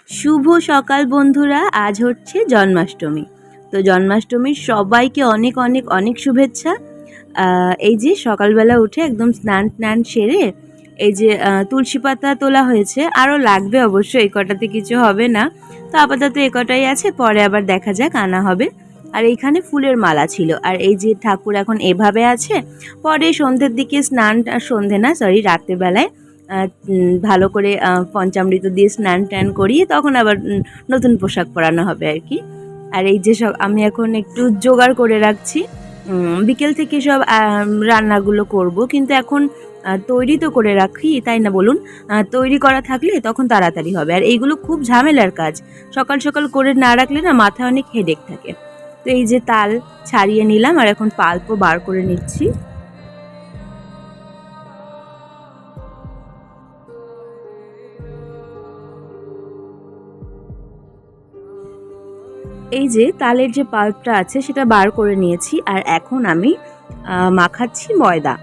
শুভ সকাল বন্ধুরা, আজ হচ্ছে জন্মাষ্টমী। তো জন্মাষ্টমীর সবাইকে অনেক অনেক অনেক শুভেচ্ছা। এই যে সকালবেলা উঠে একদম স্নান সেরে এই যে তুলসী পাতা তোলা হয়েছে, আরও লাগবে অবশ্য, এই কটাতে কিছু হবে না। তো আপাতত এ কটাই আছে, পরে আবার দেখা যাক আনা হবে। আর এইখানে ফুলের মালা ছিল, আর এই যে ঠাকুর এখন এভাবে আছে। পরে সন্ধ্যের দিকে রাত্রেবেলায় ভালো করে পঞ্চামৃত দিয়ে স্নান টান করিয়ে তখন আবার নতুন পোশাক পরানো হবে আর কি। আর এই যে সব আমি এখন একটু জোগাড় করে রাখছি, বিকেল থেকে সব রান্নাগুলো করব, কিন্তু এখন তৈরি তো করে রাখি, তাই না বলুন? তৈরি করা থাকলে তখন তাড়াতাড়ি হবে, আর এইগুলো খুব ঝামেলার কাজ। সকাল সকাল করে না রাখলে না মাথায় অনেক হেডেক থাকে। তো এই যে তাল ছাড়িয়ে নিলাম, আর এখন পাল্পও বার করে নিচ্ছি। এই যে তালের যে পাল্পটা আছে সেটা বার করে নিয়েছি, আর এখন আমি মাখাচ্ছি ময়দা।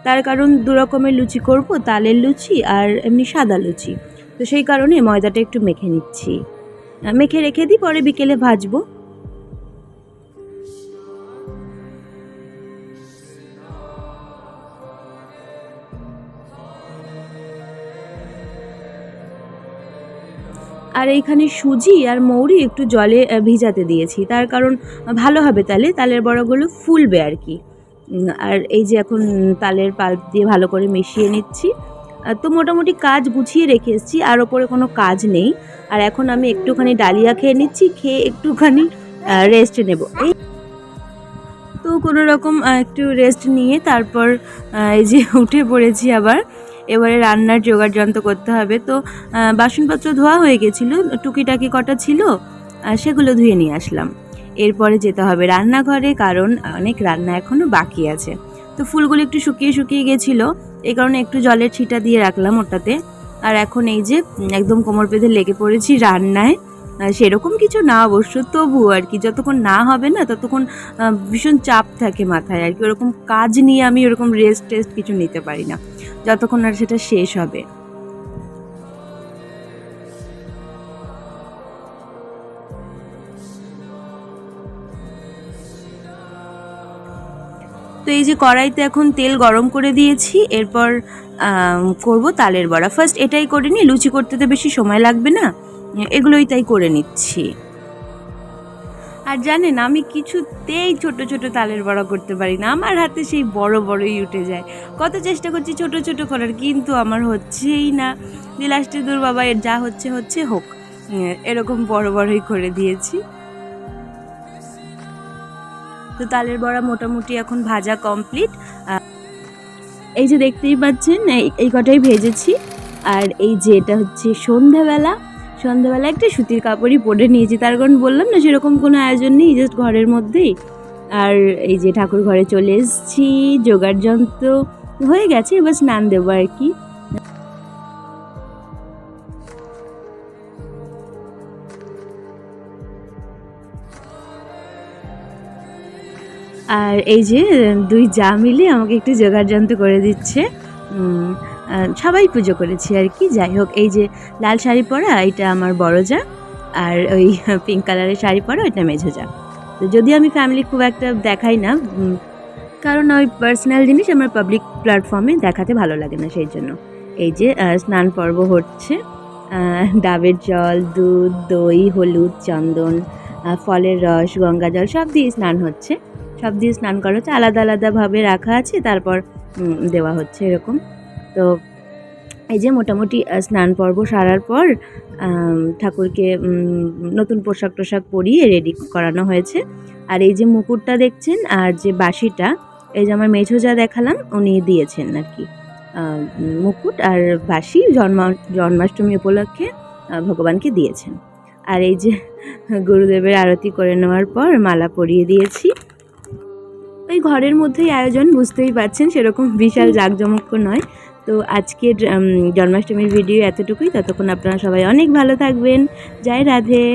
তার কারণ দু রকমের লুচি করব, তালের লুচি আর এমনি সাদা লুচি। তো সেই কারণে ময়দাটা একটু মেখে নিচ্ছি, মেখে রেখে দিই, পরে বিকেলে ভাজবো। আর এইখানে সুজি আর মৌরি একটু জলে ভিজাতে দিয়েছি, তার কারণ ভালো হবে, তালের বড়াগুলো ফুলবে আর কি। আর এই যে এখন তালের পাল্প দিয়ে ভালো করে মিশিয়ে নিচ্ছি। তো মোটামুটি কাজ গুছিয়ে রেখে এসেছি, আর ওপরে কোনো কাজ নেই। আর এখন আমি একটুখানি ডালিয়া খেয়ে নিচ্ছি, খেয়ে একটুখানি রেস্ট নেব। তো কোনো রকম একটু রেস্ট নিয়ে তারপর এই যে উঠে পড়েছি আবার। এবারে রান্নার জোগাড় যন্ত্র করতে হবে। তো বাসনপত্র ধোয়া হয়ে গেছিলো, টুকিটাকি কটা ছিল, সেগুলো ধুয়ে নিয়ে আসলাম। এরপরে যেতে হবে রান্নাঘরে, কারণ অনেক রান্না এখনও বাকি আছে। তো ফুলগুলো একটু শুকিয়ে শুকিয়ে গেছিলো, এই কারণে একটু জলের ছিটা দিয়ে রাখলাম ওটাতে। আর এখন এই যে একদম কোমর বেঁধে লেগে পড়েছি রান্নায়। সেরকম কিছু না অবশ্য, তবুও আর কি, যতক্ষণ না হবে না ততক্ষণ ভীষণ চাপ থাকে মাথায় আর কি। ওরকম কাজ নিয়ে আমি ওরকম রেস্ট টেস্ট কিছু নিতে পারি না যতক্ষণ আর সেটা শেষ হবে। তো এই যে কড়াইতে এখন তেল গরম করে দিয়েছি, এরপর করব তালের বড়া। ফার্স্ট এটাই করে নিই, লুচি করতে তো বেশি সময় লাগবে না, এগুলোই তাই করে নিচ্ছি। আর জানেন, আমি কিছুতেই ছোট ছোট তালের বড়া করতে পারি না, আমার হাতে সেই বড় বড়ই উঠে যায়। কত চেষ্টা করছি ছোট ছোট করার, কিন্তু আমার হচ্ছেই না। লাস্টে দূর বাবা, এর যা হচ্ছে হচ্ছে হোক, এরকম বড় বড়ই করে দিয়েছি। তো তালের বড়া মোটামুটি এখন ভাজা কমপ্লিট। এই যে দেখতেই পাচ্ছেন, এই কটাই ভেজেছি। আর এই যে এটা হচ্ছে সন্ধ্যাবেলা একটা সুতির কাপড়ই পরে নিয়েছি, তার কারণ বললাম না সেরকম কোনো আয়োজন নেই, জাস্ট ঘরের মধ্যেই। আর এই যে ঠাকুর ঘরে চলে এসেছি, জোগাড় যন্ত্র হয়ে গেছে, এবার স্নান দেবো আর কি। আর এই যে দুই যা মিলে আমাকে একটু জোগাড় যন্ত্র করে দিচ্ছে। সবাই পুজো করেছি আর কি। যাই হোক, এই যে লাল শাড়ি পরা এটা আমার বড় যা, আর ওই পিঙ্ক কালারের শাড়ি পরা ওইটা মেঝো যা। তো যদিও আমি ফ্যামিলি খুব একটা দেখাই না, কারণ ওই পার্সোনাল জিনিস আমার পাবলিক প্ল্যাটফর্মে দেখাতে ভালো লাগে না, সেই জন্য। এই যে স্নান পর্ব হচ্ছে, ডাবের জল, দুধ, দই, হলুদ, চন্দন, ফলের রস, গঙ্গা জল সব দিয়ে স্নান হচ্ছে। সব দিয়ে স্নান করা হচ্ছে, আলাদা আলাদাভাবে রাখা আছে, তারপর দেওয়া হচ্ছে এরকম। তো এই যে মোটামুটি স্নান পর্ব সারার পর ঠাকুরকে নতুন পোশাক টোশাক পরিয়ে রেডি করানো হয়েছে। আর এই যে মুকুটটা দেখছেন, আর যে বাঁশিটা, এই যে আমার মেঝো যা দেখালাম উনি দিয়েছেন আর কি, মুকুট আর বাঁশি জন্মাষ্টমী উপলক্ষে ভগবানকে দিয়েছেন। আর এই যে গুরুদেবের আরতি করে নেওয়ার পর মালা পরিয়ে দিয়েছি। ওই ঘরের মধ্যেই আয়োজন, বুঝতেই পারছেন, সেরকম বিশাল জাঁকজমক নয়। তো আজকের জন্মাষ্টমীর ভিডিও এতটুকুই। ততক্ষণ আপনারা সবাই অনেক ভালো থাকবেন। জয় রাধে।